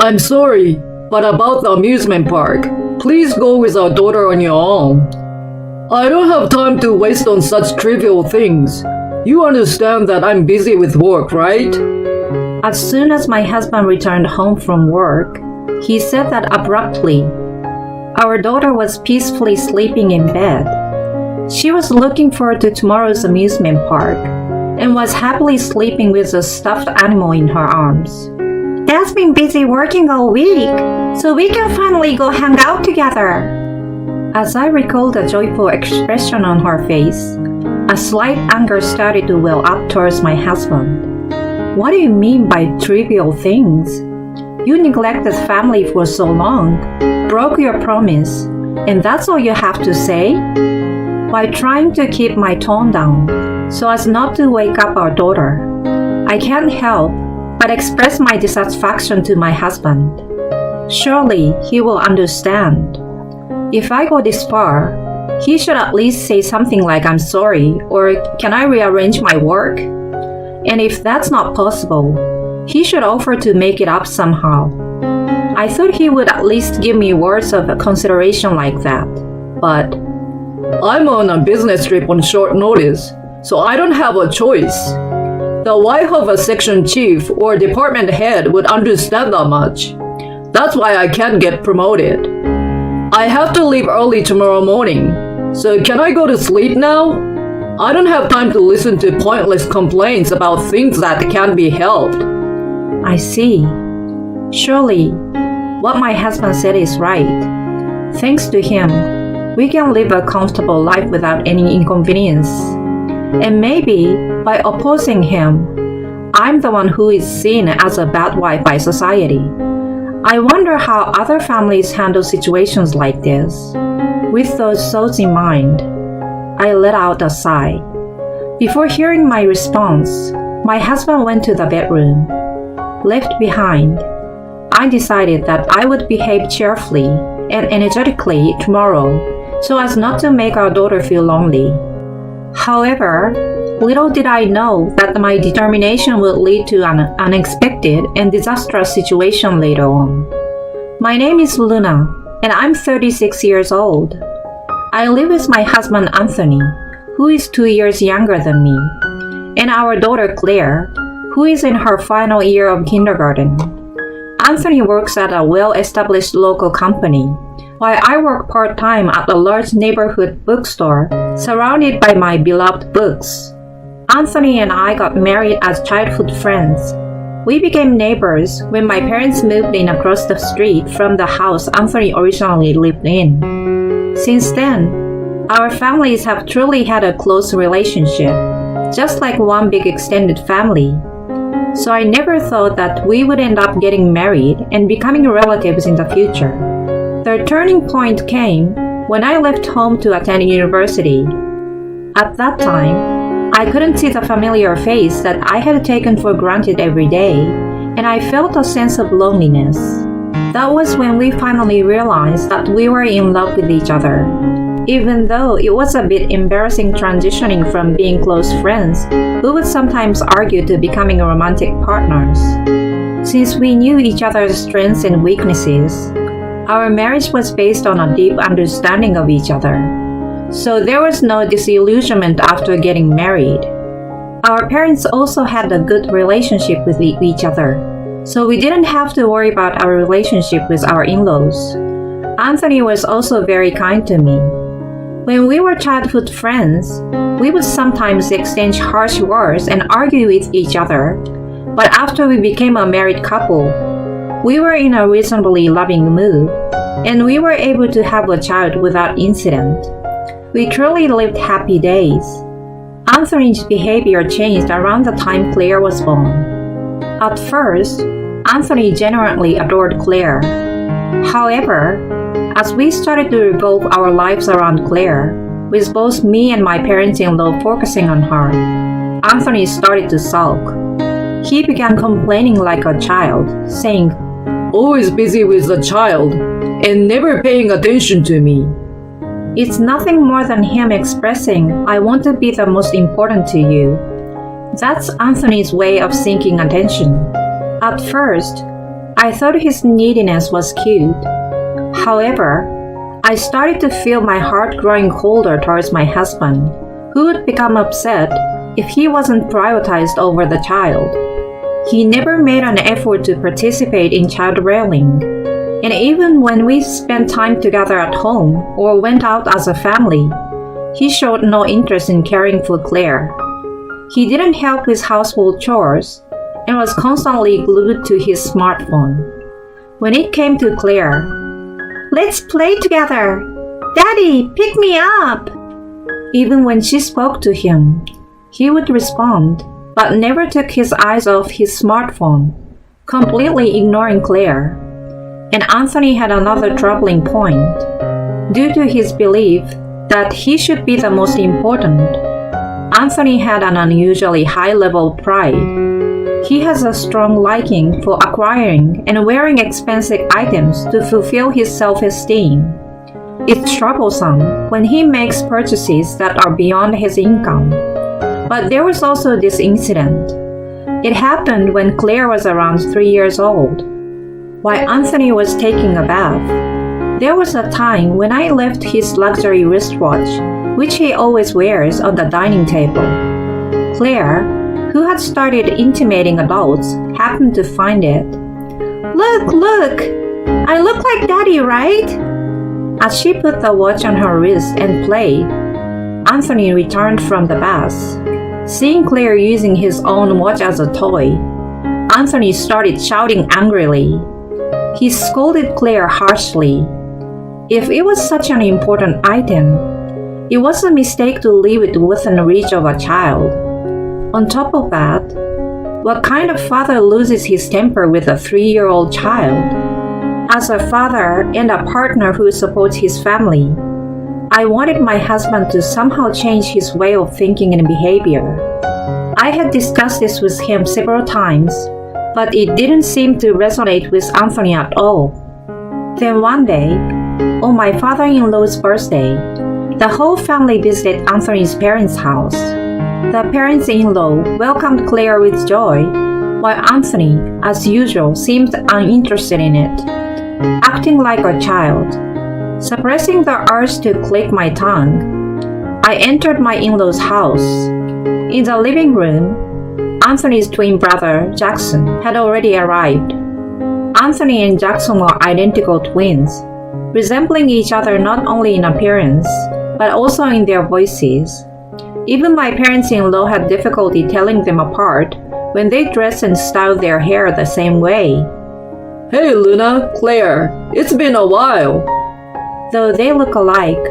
I'm sorry, but about the amusement park, please go with our daughter on your own. I don't have time to waste on such trivial things. You understand that I'm busy with work, right? As soon as my husband returned home from work, he said that abruptly. Our daughter was peacefully sleeping in bed. She was looking forward to tomorrow's amusement park and was happily sleeping with a stuffed animal in her arms. Dad's been busy working all week, so we can finally go hang out together. As I recalled the joyful expression on her face, a slight anger started to well up towards my husband. What do you mean by trivial things? You neglected family for so long, broke your promise, and that's all you have to say? While trying to keep my tone down, so as not to wake up our daughter, I can't help but express my dissatisfaction to my husband. Surely he will understand. If I go this far, he should at least say something like I'm sorry or can I rearrange my work? And if that's not possible, he should offer to make it up somehow. I thought he would at least give me words of consideration like that, but I'm on a business trip on short notice, so I don't have a choice. The wife of a section chief or department head would understand that much. That's why I can't get promoted. I have to leave early tomorrow morning, so can I go to sleep now? I don't have time to listen to pointless complaints about things that can't be helped. I see. Surely, what my husband said is right. Thanks to him, we can live a comfortable life without any inconvenience. And maybe, by opposing him, I'm the one who is seen as a bad wife by society. I wonder how other families handle situations like this. With those thoughts in mind, I let out a sigh. Before hearing my response, my husband went to the bedroom. Left behind, I decided that I would behave cheerfully and energetically tomorrow so as not to make our daughter feel lonely. However, little did I know that my determination would lead to an unexpected and disastrous situation later on. My name is Luna, and I'm 36 years old. I live with my husband Anthony, who is 2 years younger than me, and our daughter Claire, who is in her final year of kindergarten. Anthony works at a well-established local company, while I work part-time at a large neighborhood bookstore surrounded by my beloved books. Anthony and I got married as childhood friends. We became neighbors when my parents moved in across the street from the house Anthony originally lived in. Since then, our families have truly had a close relationship, just like one big extended family. So I never thought that we would end up getting married and becoming relatives in the future. The turning point came when I left home to attend university. At that time, I couldn't see the familiar face that I had taken for granted every day, and I felt a sense of loneliness. That was when we finally realized that we were in love with each other. Even though it was a bit embarrassing transitioning from being close friends who would sometimes argue to becoming romantic partners. Since we knew each other's strengths and weaknesses, our marriage was based on a deep understanding of each other. So there was no disillusionment after getting married. Our parents also had a good relationship with each other, so we didn't have to worry about our relationship with our in-laws. Anthony was also very kind to me. When we were childhood friends, we would sometimes exchange harsh words and argue with each other, but after we became a married couple, we were in a reasonably loving mood, and we were able to have a child without incident. We truly lived happy days. Anthony's behavior changed around the time Claire was born. At first, Anthony genuinely adored Claire. However, as we started to revolve our lives around Claire, with both me and my parents-in-law focusing on her, Anthony started to sulk. He began complaining like a child, saying, "Always busy with the child and never paying attention to me." It's nothing more than him expressing, "I want to be the most important to you." That's Anthony's way of seeking attention. At first, I thought his neediness was cute. However, I started to feel my heart growing colder towards my husband, who would become upset if he wasn't prioritized over the child. He never made an effort to participate in child rearing, and even when we spent time together at home or went out as a family, he showed no interest in caring for Claire. He didn't help with household chores and was constantly glued to his smartphone. When it came to Claire, "Let's play together! Daddy, pick me up!" Even when she spoke to him, he would respond, but never took his eyes off his smartphone, completely ignoring Claire. And Anthony had another troubling point. Due to his belief that he should be the most important, Anthony had an unusually high level of pride. He has a strong liking for acquiring and wearing expensive items to fulfill his self-esteem. It's troublesome when he makes purchases that are beyond his income. But there was also this incident. It happened when Claire was around 3 years old. While Anthony was taking a bath, there was a time when I left his luxury wristwatch, which he always wears, on the dining table. Claire, who had started intimating adults, happened to find it. "Look, look! I look like Daddy, right?" As she put the watch on her wrist and played, Anthony returned from the bath. Seeing Claire using his own watch as a toy, Anthony started shouting angrily. He scolded Claire harshly. If it was such an important item, it was a mistake to leave it within reach of a child. On top of that, what kind of father loses his temper with a 3-year-old child? As a father and a partner who supports his family, I wanted my husband to somehow change his way of thinking and behavior. I had discussed this with him several times, but it didn't seem to resonate with Anthony at all. Then one day, on my father-in-law's birthday, the whole family visited Anthony's parents' house. The parents-in-law welcomed Claire with joy, while Anthony, as usual, seemed uninterested in it, acting like a child. Suppressing the urge to click my tongue, I entered my in-law's house. In the living room, Anthony's twin brother, Jackson, had already arrived. Anthony and Jackson are identical twins, resembling each other not only in appearance, but also in their voices. Even my parents-in-law had difficulty telling them apart when they dressed and styled their hair the same way. Hey Luna, Claire, it's been a while. Though they look alike,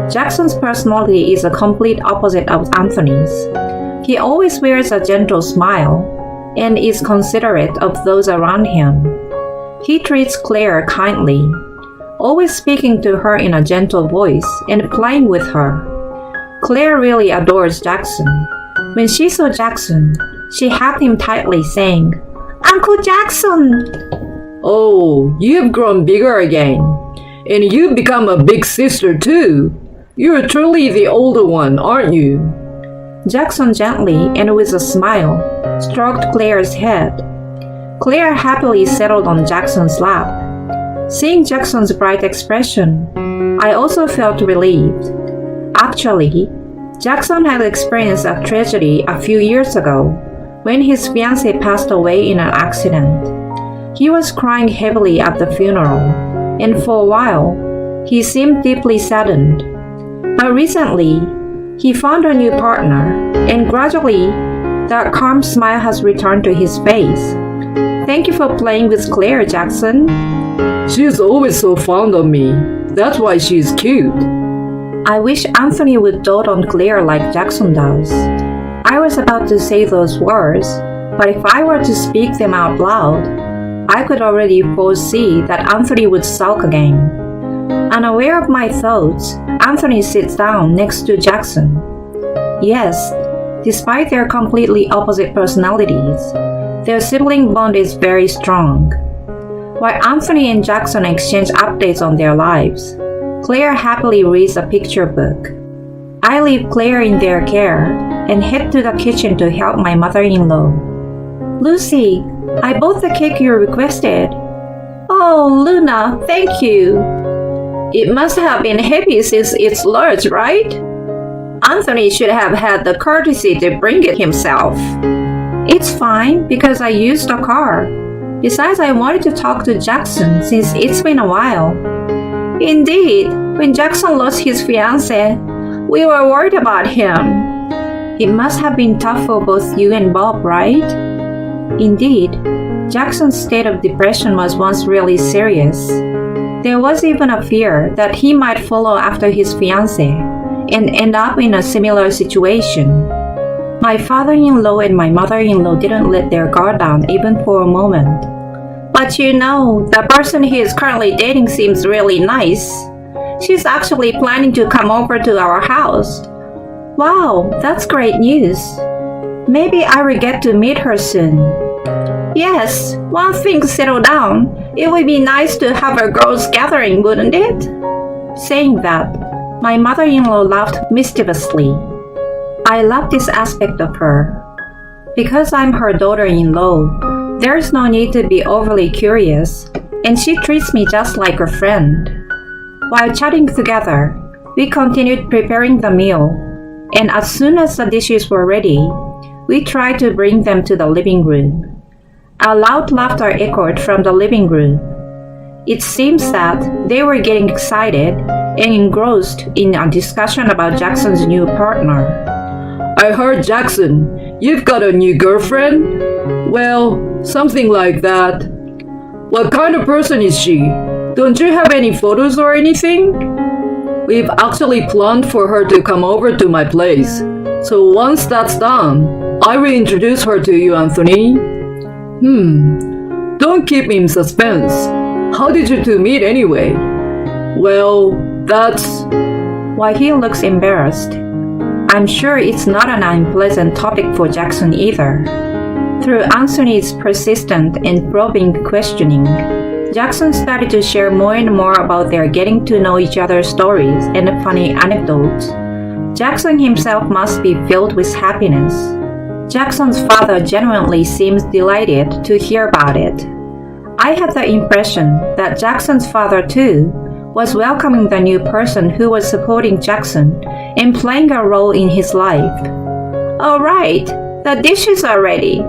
Jackson's personality is a complete opposite of Anthony's. He always wears a gentle smile and is considerate of those around him. He treats Claire kindly, always speaking to her in a gentle voice and playing with her. Claire really adores Jackson. When she saw Jackson, she hugged him tightly, saying, "Uncle Jackson!" Oh, you've grown bigger again. And you've become a big sister too. You're truly the older one, aren't you? Jackson gently and with a smile stroked Claire's head. Claire happily settled on Jackson's lap. Seeing Jackson's bright expression, I also felt relieved. Actually, Jackson had experienced a tragedy a few years ago when his fiancée passed away in an accident. He was crying heavily at the funeral, and for a while, he seemed deeply saddened. But recently, he found a new partner, and gradually, that calm smile has returned to his face. Thank you for playing with Claire, Jackson. She's always so fond of me. That's why she's cute. I wish Anthony would dote on Claire like Jackson does. I was about to say those words, but if I were to speak them out loud, I could already foresee that Anthony would sulk again. Unaware of my thoughts, Anthony sits down next to Jackson. Yes, despite their completely opposite personalities, their sibling bond is very strong. While Anthony and Jackson exchange updates on their lives, Claire happily reads a picture book. I leave Claire in their care and head to the kitchen to help my mother-in-law. "Lucy, I bought the cake you requested. Oh, Luna, thank you. It must have been happy since it's large, right? Anthony should have had the courtesy to bring it himself. It's fine because I used the car. Besides, I wanted to talk to Jackson since it's been a while. Indeed, when Jackson lost his fiancée, we were worried about him. It must have been tough for both you and Bob, right? Indeed, Jackson's state of depression was once really serious. There was even a fear that he might follow after his fiancée and end up in a similar situation. My father-in-law and my mother-in-law didn't let their guard down even for a moment. But you know, the person he is currently dating seems really nice. She's actually planning to come over to our house. Wow, that's great news. Maybe I will get to meet her soon. Yes, once things settle down, it would be nice to have a girls' gathering, wouldn't it? Saying that, my mother-in-law laughed mischievously. I love this aspect of her. Because I'm her daughter-in-law, there's no need to be overly curious, and she treats me just like a friend. While chatting together, we continued preparing the meal, and as soon as the dishes were ready, we tried to bring them to the living room. A loud laughter echoed from the living room. It seems that they were getting excited and engrossed in a discussion about Jackson's new partner. I heard, Jackson, you've got a new girlfriend? Well, something like that. What kind of person is she? Don't you have any photos or anything? We've actually planned for her to come over to my place. So once that's done, I will introduce her to you, Anthony. Don't keep me in suspense. How did you two meet anyway? Well, that's... Why he looks embarrassed. I'm sure it's not an unpleasant topic for Jackson either. Through Anthony's persistent and probing questioning, Jackson started to share more and more about their getting to know each other's stories and funny anecdotes. Jackson himself must be filled with happiness. Jackson's father genuinely seems delighted to hear about it. I had the impression that Jackson's father, too, was welcoming the new person who was supporting Jackson and playing a role in his life. All right, the dishes are ready.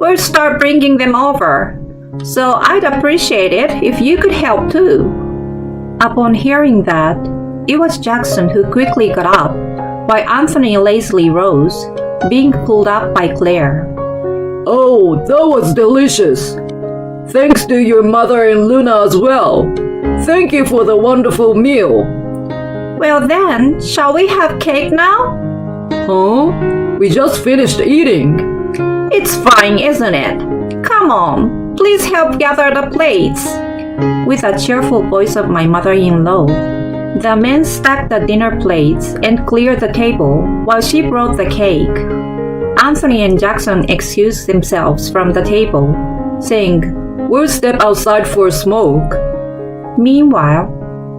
We'll start bringing them over. So I'd appreciate it if you could help too. Upon hearing that, it was Jackson who quickly got up, while Anthony lazily rose, being pulled up by Claire. Oh, that was delicious. Thanks to your mother and Luna as well. Thank you for the wonderful meal. Well then, shall we have cake now? Huh? We just finished eating. It's fine, isn't it? Come on, please help gather the plates. With a cheerful voice of my mother-in-law, the men stacked the dinner plates and cleared the table while she brought the cake. Anthony and Jackson excused themselves from the table, saying, We'll step outside for a smoke. Meanwhile,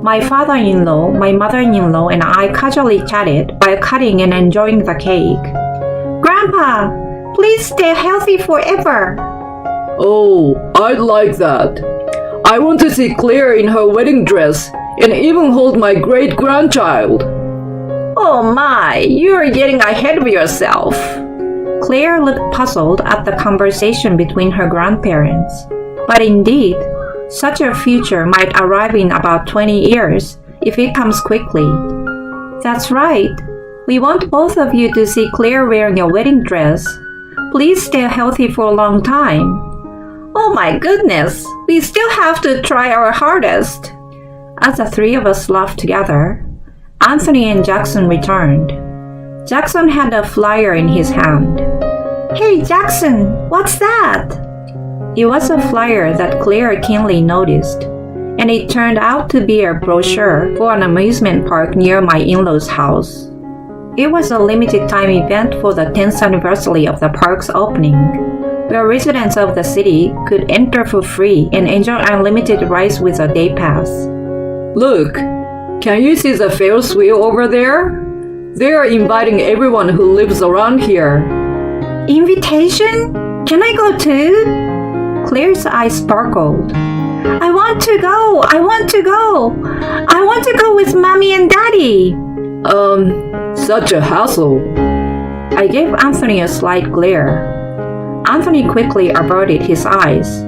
my father-in-law, my mother-in-law, and I casually chatted while cutting and enjoying the cake. Grandpa, please stay healthy forever. Oh, I'd like that. I want to see Claire in her wedding dress and even hold my great-grandchild. Oh my, you're getting ahead of yourself. Claire looked puzzled at the conversation between her grandparents. But indeed, such a future might arrive in about 20 years if it comes quickly. That's right. We want both of you to see Claire wearing a wedding dress. Please stay healthy for a long time. Oh my goodness, we still have to try our hardest. As the three of us laughed together, Anthony and Jackson returned. Jackson had a flyer in his hand. Hey Jackson, what's that? It was a flyer that Claire keenly noticed, and it turned out to be a brochure for an amusement park near my in-laws' house. It was a limited time event for the 10th anniversary of the park's opening, where residents of the city could enter for free and enjoy unlimited rides with a day pass. Look, can you see the Ferris wheel over there? They are inviting everyone who lives around here. Invitation? Can I go too? Claire's eyes sparkled. I want to go! I want to go! I want to go with Mommy and Daddy! Such a hassle. I gave Anthony a slight glare. Anthony quickly averted his eyes.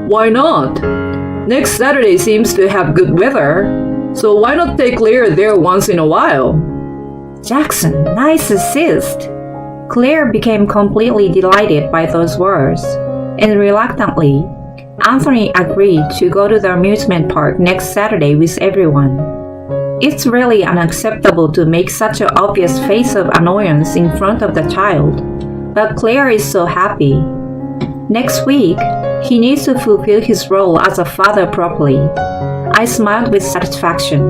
Why not? Next Saturday seems to have good weather, so why not take Claire there once in a while? Jackson, nice assist! Claire became completely delighted by those words, and reluctantly, Anthony agreed to go to the amusement park next Saturday with everyone. It's really unacceptable to make such an obvious face of annoyance in front of the child, but Claire is so happy. Next week, he needs to fulfill his role as a father properly. I smiled with satisfaction.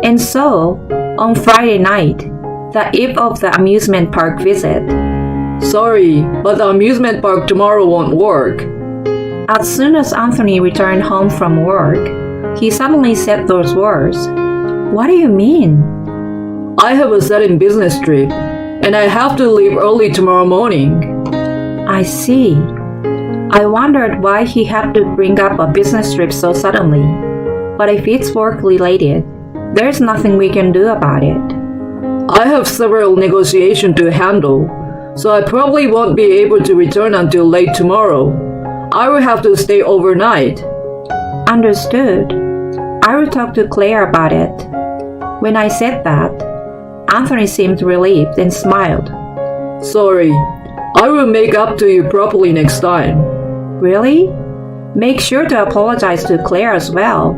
And so, on Friday night, the eve of the amusement park visit, Sorry, but the amusement park tomorrow won't work. as soon as Anthony returned home from work, he suddenly said those words. What do you mean? I have a sudden business trip, and I have to leave early tomorrow morning. I see. I wondered why he had to bring up a business trip so suddenly. But if it's work-related, there's nothing we can do about it. I have several negotiations to handle, so I probably won't be able to return until late tomorrow. I will have to stay overnight. Understood. I will talk to Claire about it. When I said that, Anthony seemed relieved and smiled. Sorry, I will make up to you properly next time. Really? Make sure to apologize to Claire as well.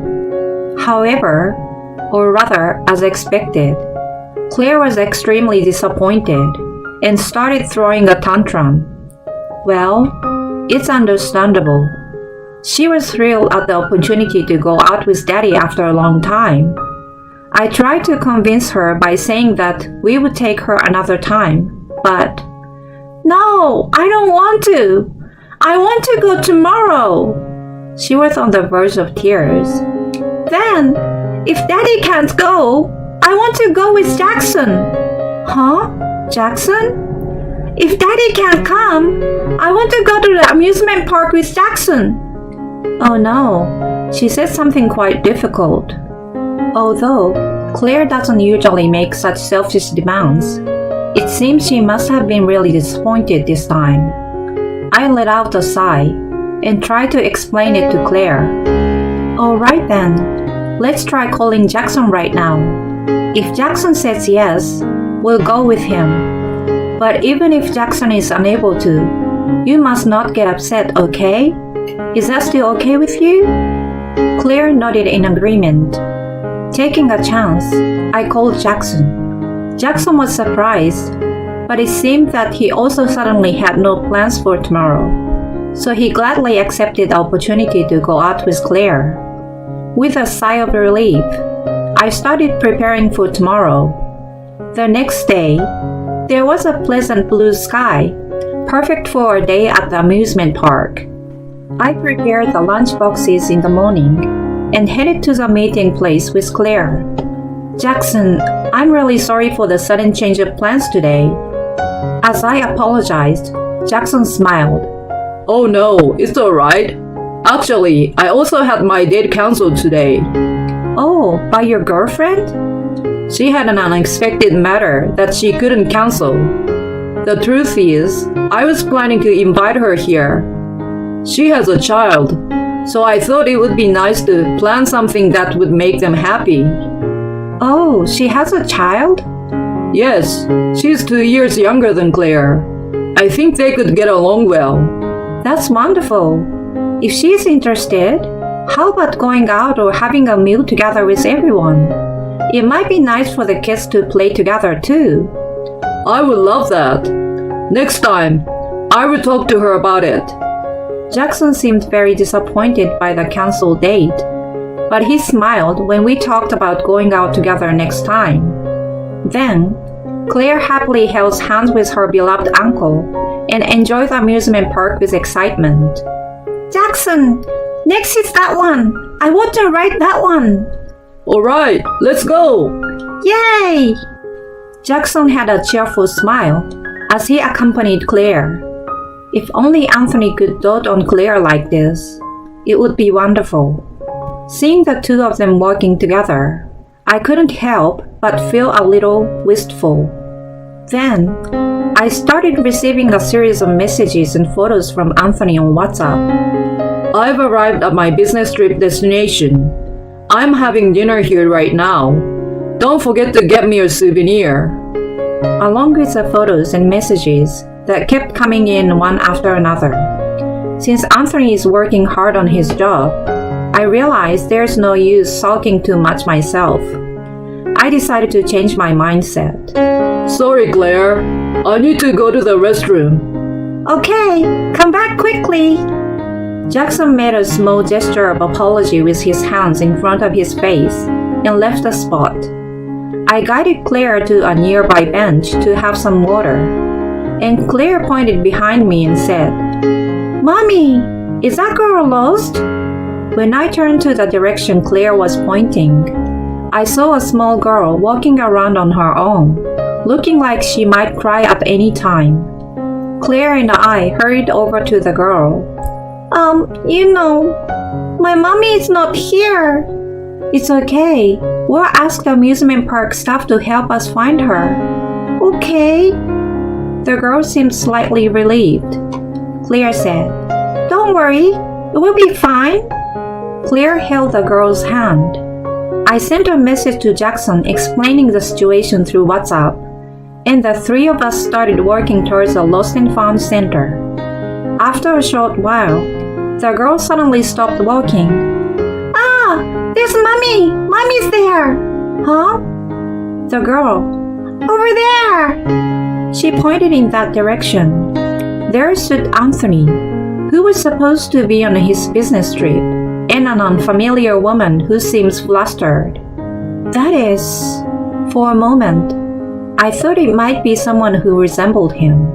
However, or rather, as expected, Claire was extremely disappointed and started throwing a tantrum. Well, it's understandable. She was thrilled at the opportunity to go out with Daddy after a long time. I tried to convince her by saying that we would take her another time, but no, I don't want to. I want to go tomorrow. She was on the verge of tears. Then, if Daddy can't go, I want to go with Jackson. Huh? Jackson? If Daddy can't come, I want to go to the amusement park with Jackson. Oh no, she said something quite difficult. Although Claire doesn't usually make such selfish demands, it seems she must have been really disappointed this time. I let out a sigh and tried to explain it to Claire. All right then, let's try calling Jackson right now. If Jackson says yes, we'll go with him. But even if Jackson is unable to, you must not get upset, okay? Is that still okay with you? Claire nodded in agreement. Taking a chance, I called Jackson. Jackson was surprised, but it seemed that he also suddenly had no plans for tomorrow, so he gladly accepted the opportunity to go out with Claire. With a sigh of relief, I started preparing for tomorrow. The next day, there was a pleasant blue sky, perfect for a day at the amusement park. I prepared the lunch boxes in the morning and headed to the meeting place with Claire. Jackson, I'm really sorry for the sudden change of plans today. As I apologized, Jackson smiled. Oh no, it's alright. Actually, I also had my date cancelled today. Oh, by your girlfriend? She had an unexpected matter that she couldn't cancel. The truth is, I was planning to invite her here. She has a child, so I thought it would be nice to plan something that would make them happy. Oh, she has a child? Yes, she's 2 years younger than Claire. I think they could get along well. That's wonderful. If she's interested, how about going out or having a meal together with everyone? It might be nice for the kids to play together too. I would love that. Next time, I will talk to her about it. Jackson seemed very disappointed by the canceled date, but he smiled when we talked about going out together next time. Then, Claire happily held hands with her beloved uncle and enjoyed the amusement park with excitement. Jackson, next is that one. I want to ride that one. Alright, let's go. Yay! Jackson had a cheerful smile as he accompanied Claire. If only Anthony could dote on Claire like this. It would be wonderful. Seeing the two of them working together, I couldn't help but feel a little wistful. Then, I started receiving a series of messages and photos from Anthony on WhatsApp. I've arrived at my business trip destination. I'm having dinner here right now. Don't forget to get me a souvenir. Along with the photos and messages that kept coming in one after another. Since Anthony is working hard on his job, I realized there's no use sulking too much myself. I decided to change my mindset. Sorry, Claire. I need to go to the restroom. Okay, come back quickly. Jackson made a small gesture of apology with his hands in front of his face and left the spot. I guided Claire to a nearby bench to have some water, and Claire pointed behind me and said, "Mommy, is that girl lost?" When I turned to the direction Claire was pointing, I saw a small girl walking around on her own, looking like she might cry at any time. Claire and I hurried over to the girl. My mommy is not here." "It's okay. We'll ask the amusement park staff to help us find her." "Okay." The girl seemed slightly relieved. Claire said, "Don't worry, it will be fine." Claire held the girl's hand. I sent a message to Jackson explaining the situation through WhatsApp, and the three of us started working towards a lost and found center. After a short while, the girl suddenly stopped walking. "Ah, there's Mommy! Mommy's there!" "Huh?" The girl, "Over there!" She pointed in that direction. There stood Anthony, who was supposed to be on his business trip, and an unfamiliar woman who seems flustered. That is, for a moment, I thought it might be someone who resembled him.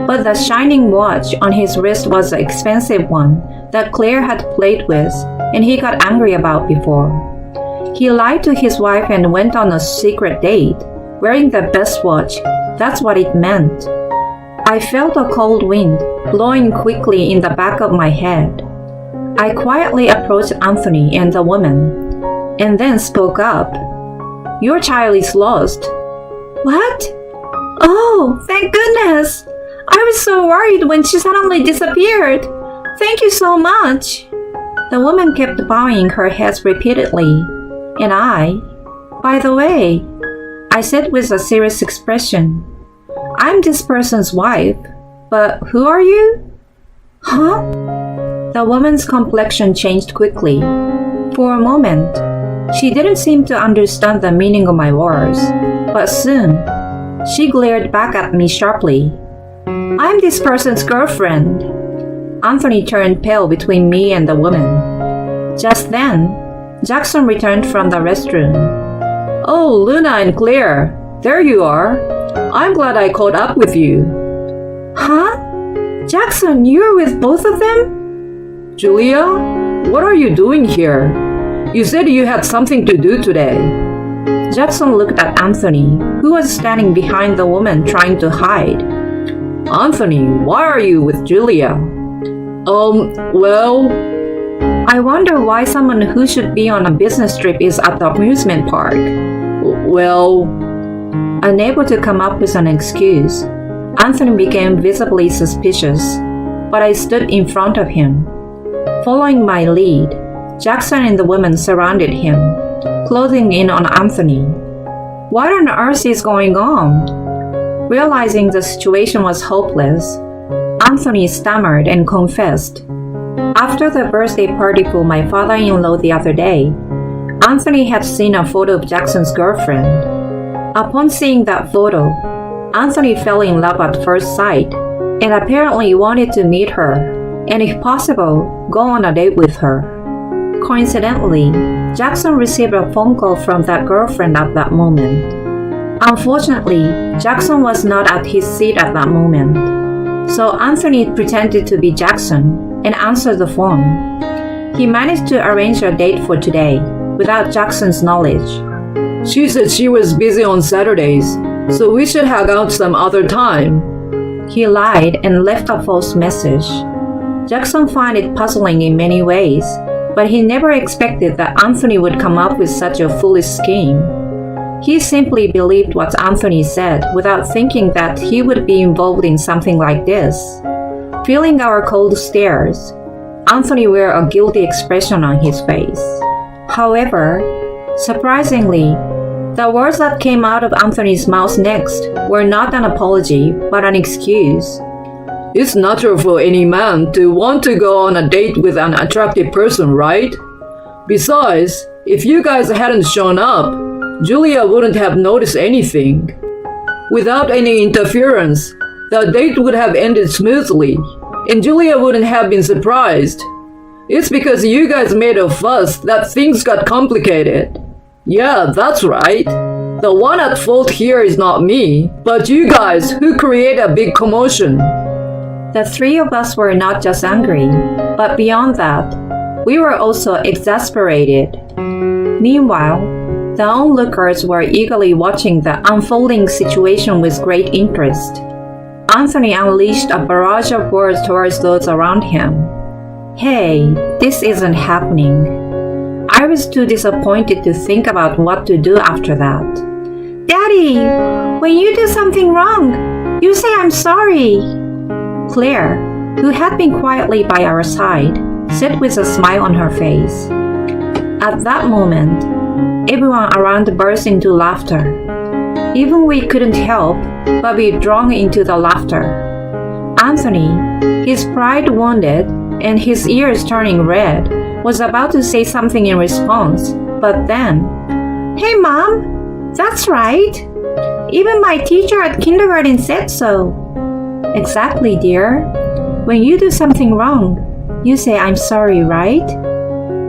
But the shining watch on his wrist was an expensive one that Claire had played with and he got angry about before. He lied to his wife and went on a secret date, wearing the best watch. That's what it meant. I felt a cold wind blowing quickly in the back of my head. I quietly approached Anthony and the woman, and then spoke up. "Your child is lost." "What? Oh, thank goodness! I was so worried when she suddenly disappeared. Thank you so much." The woman kept bowing her head repeatedly, and by the way, I said with a serious expression, "I'm this person's wife, but who are you?" "Huh?" The woman's complexion changed quickly. For a moment, she didn't seem to understand the meaning of my words, but soon, she glared back at me sharply. "I'm this person's girlfriend." Anthony turned pale between me and the woman. Just then, Jackson returned from the restroom. "Oh, Luna and Claire, there you are. I'm glad I caught up with you." "Huh? Jackson, you're with both of them?" "Julia, what are you doing here? You said you had something to do today." Jackson looked at Anthony, who was standing behind the woman trying to hide. "Anthony, why are you with Julia?" Well... "I wonder why someone who should be on a business trip is at the amusement park." Well... Unable to come up with an excuse, Anthony became visibly suspicious, but I stood in front of him. Following my lead, Jackson and the woman surrounded him, closing in on Anthony. What on earth is going on? Realizing the situation was hopeless, Anthony stammered and confessed. After the birthday party for my father-in-law the other day, Anthony had seen a photo of Jackson's girlfriend. Upon seeing that photo, Anthony fell in love at first sight and apparently wanted to meet her and, if possible, go on a date with her. Coincidentally, Jackson received a phone call from that girlfriend at that moment. Unfortunately, Jackson was not at his seat at that moment, so Anthony pretended to be Jackson and answered the phone. He managed to arrange a date for today without Jackson's knowledge. "She said she was busy on Saturdays, so we should hang out some other time." He lied and left a false message. Jackson found it puzzling in many ways, but he never expected that Anthony would come up with such a foolish scheme. He simply believed what Anthony said without thinking that he would be involved in something like this. Feeling our cold stares, Anthony wore a guilty expression on his face. However, surprisingly, the words that came out of Anthony's mouth next were not an apology, but an excuse. It's natural for any man to want to go on a date with an attractive person, right? Besides, if you guys hadn't shown up, Julia wouldn't have noticed anything. Without any interference, the date would have ended smoothly, and Julia wouldn't have been surprised. It's because you guys made a fuss that things got complicated. Yeah, that's right. The one at fault here is not me, but you guys who create a big commotion. The three of us were not just angry, but beyond that, we were also exasperated. Meanwhile, the onlookers were eagerly watching the unfolding situation with great interest. Anthony unleashed a barrage of words towards those around him. Hey, this isn't happening. I was too disappointed to think about what to do after that. Daddy, when you do something wrong, you say I'm sorry. Claire, who had been quietly by our side, said with a smile on her face. At that moment, everyone around burst into laughter. Even we couldn't help but be drawn into the laughter. Anthony, his pride wounded and his ears turning red, was about to say something in response, but then, "Hey Mom, that's right. Even my teacher at kindergarten said so." Exactly, dear. When you do something wrong, you say I'm sorry, right?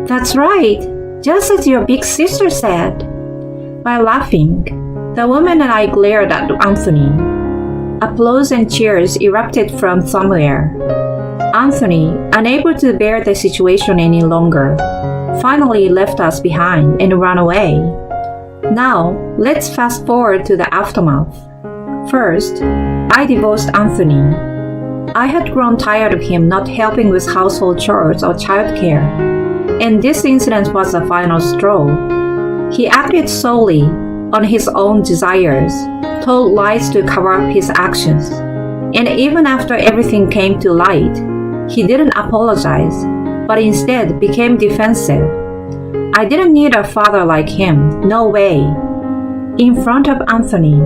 That's right, just as your big sister said. By laughing, the woman and I glared at Anthony. Applause and cheers erupted from somewhere. Anthony, unable to bear the situation any longer, finally left us behind and ran away. Now, let's fast forward to the aftermath. First, I divorced Anthony. I had grown tired of him not helping with household chores or childcare, and this incident was the final straw. He acted solely on his own desires, told lies to cover up his actions, and even after everything came to light, he didn't apologize, but instead became defensive. I didn't need a father like him, no way. In front of Anthony,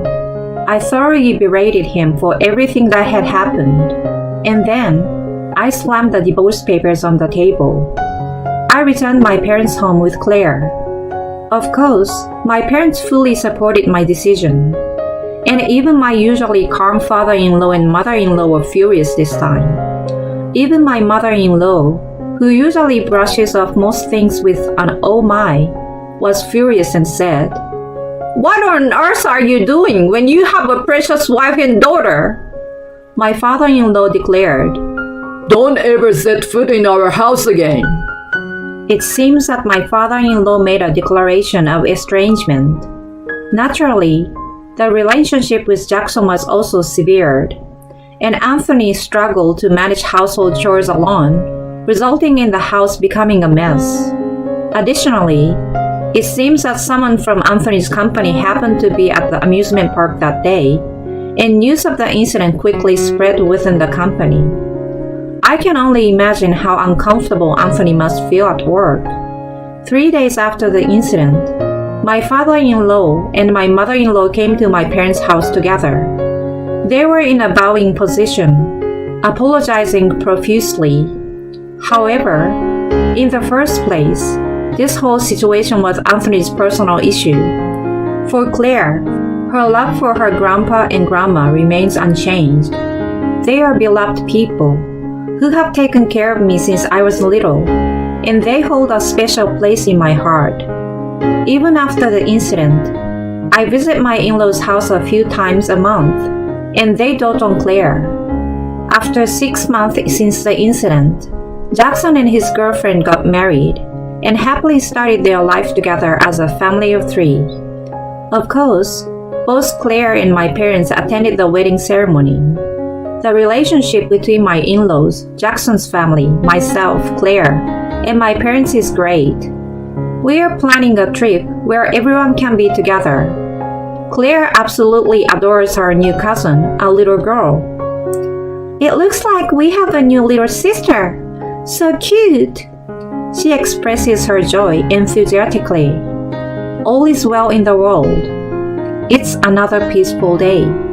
I thoroughly berated him for everything that had happened, and then I slammed the divorce papers on the table. I returned my parents' home with Claire. Of course, my parents fully supported my decision, and even my usually calm father-in-law and mother-in-law were furious this time. Even my mother-in-law, who usually brushes off most things with an "oh my," was furious and said, "What on earth are you doing when you have a precious wife and daughter?" My father-in-law declared, "Don't ever set foot in our house again." It seems that my father-in-law made a declaration of estrangement. Naturally, the relationship with Jackson was also severed, and Anthony struggled to manage household chores alone, resulting in the house becoming a mess. Additionally, it seems that someone from Anthony's company happened to be at the amusement park that day, and news of the incident quickly spread within the company. I can only imagine how uncomfortable Anthony must feel at work. 3 days after the incident, my father-in-law and my mother-in-law came to my parents' house together. They were in a bowing position, apologizing profusely. However, in the first place, this whole situation was Anthony's personal issue. For Claire, her love for her grandpa and grandma remains unchanged. They are beloved people who have taken care of me since I was little, and they hold a special place in my heart. Even after the incident, I visit my in-laws' house a few times a month, and they dote on Claire. After 6 months since the incident, Jackson and his girlfriend got married and happily started their life together as a family of 3. Of course, both Claire and my parents attended the wedding ceremony. The relationship between my in-laws, Jackson's family, myself, Claire, and my parents is great. We are planning a trip where everyone can be together. Claire absolutely adores her new cousin, a little girl. It looks like we have a new little sister. So cute! She expresses her joy enthusiastically. All is well in the world. It's another peaceful day.